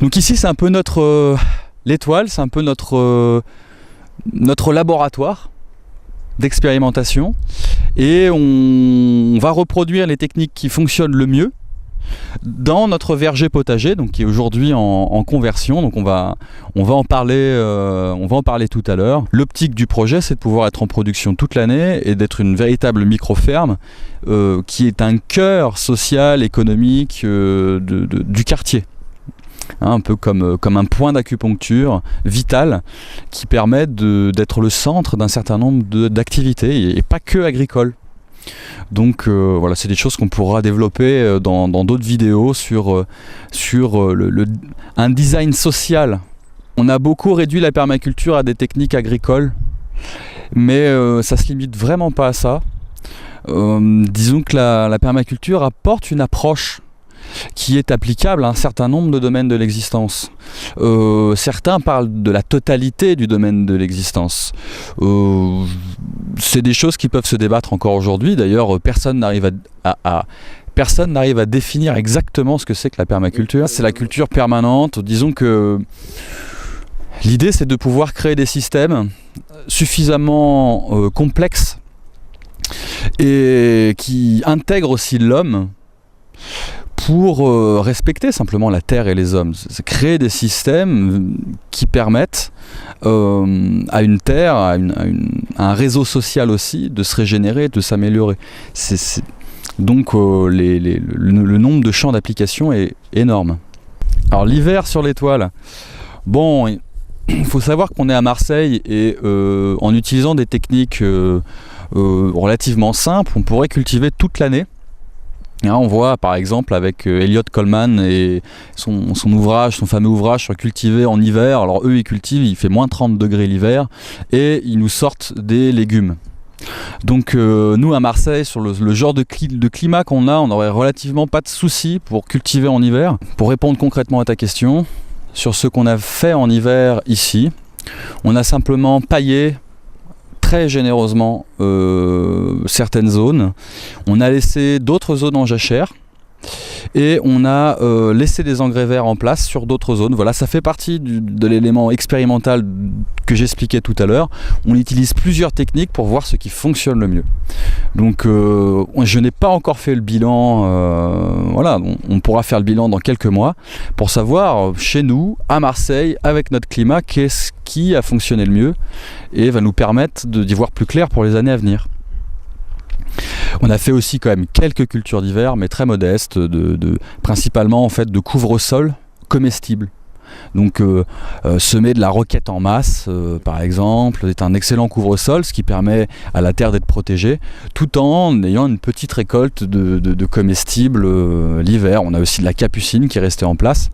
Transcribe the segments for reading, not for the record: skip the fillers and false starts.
Donc ici c'est un peu l'étoile, c'est un peu notre laboratoire d'expérimentation, et on va reproduire les techniques qui fonctionnent le mieux dans notre verger potager, donc qui est aujourd'hui en conversion. Donc on va en parler tout à l'heure. L'optique du projet, c'est de pouvoir être en production toute l'année et d'être une véritable micro-ferme qui est un cœur social, économique du quartier. Un peu comme un point d'acupuncture vital qui permet d'être le centre d'un certain nombre d'activités et pas que agricoles. Donc voilà, c'est des choses qu'on pourra développer dans d'autres vidéos sur un design social. On a beaucoup réduit la permaculture à des techniques agricoles, mais ça se limite vraiment pas à ça. Disons que la permaculture apporte une approche qui est applicable à un certain nombre de domaines de l'existence. Certains parlent de la totalité du domaine de l'existence. C'est des choses qui peuvent se débattre encore aujourd'hui. D'ailleurs, personne n'arrive à définir exactement ce que c'est que la permaculture. C'est la culture permanente. Disons que l'idée, c'est de pouvoir créer des systèmes suffisamment complexes et qui intègrent aussi l'homme pour respecter simplement la terre et les hommes. C'est créer des systèmes qui permettent à une terre, à un réseau social aussi, de se régénérer, de s'améliorer. Donc le nombre de champs d'application est énorme. Alors l'hiver sur l'étoile, bon, il faut savoir qu'on est à Marseille et en utilisant des techniques relativement simples, on pourrait cultiver toute l'année. On voit par exemple avec Elliot Coleman et son fameux ouvrage sur cultiver en hiver. Alors eux ils cultivent, il fait moins 30 degrés l'hiver et ils nous sortent des légumes. Donc nous à Marseille, sur le genre de climat qu'on a, on n'aurait relativement pas de soucis pour cultiver en hiver. Pour répondre concrètement à ta question, sur ce qu'on a fait en hiver ici, on a simplement paillé très généreusement certaines zones. On a laissé d'autres zones en jachère et on a laissé des engrais verts en place sur d'autres zones. Voilà, ça fait partie de l'élément expérimental que j'expliquais tout à l'heure. On utilise plusieurs techniques pour voir ce qui fonctionne le mieux. Donc je n'ai pas encore fait le bilan, voilà, on pourra faire le bilan dans quelques mois pour savoir chez nous, à Marseille, avec notre climat, qu'est-ce qui a fonctionné le mieux et va nous permettre d'y voir plus clair pour les années à venir. On a fait aussi quand même quelques cultures d'hiver, mais très modestes, principalement en fait de couvre-sol comestibles. Donc semer de la roquette en masse, par exemple, est un excellent couvre-sol, ce qui permet à la terre d'être protégée, tout en ayant une petite récolte de comestibles l'hiver. On a aussi de la capucine qui est restée en place,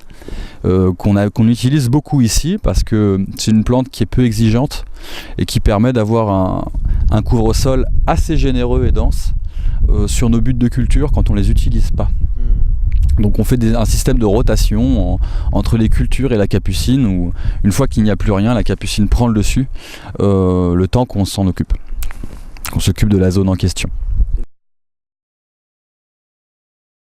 qu'on utilise beaucoup ici, parce que c'est une plante qui est peu exigeante et qui permet d'avoir un couvre-sol assez généreux et dense sur nos buts de culture quand on ne les utilise pas. Donc on fait un système de rotation entre les cultures et la capucine, où une fois qu'il n'y a plus rien, la capucine prend le dessus le temps qu'on s'en occupe, qu'on s'occupe de la zone en question.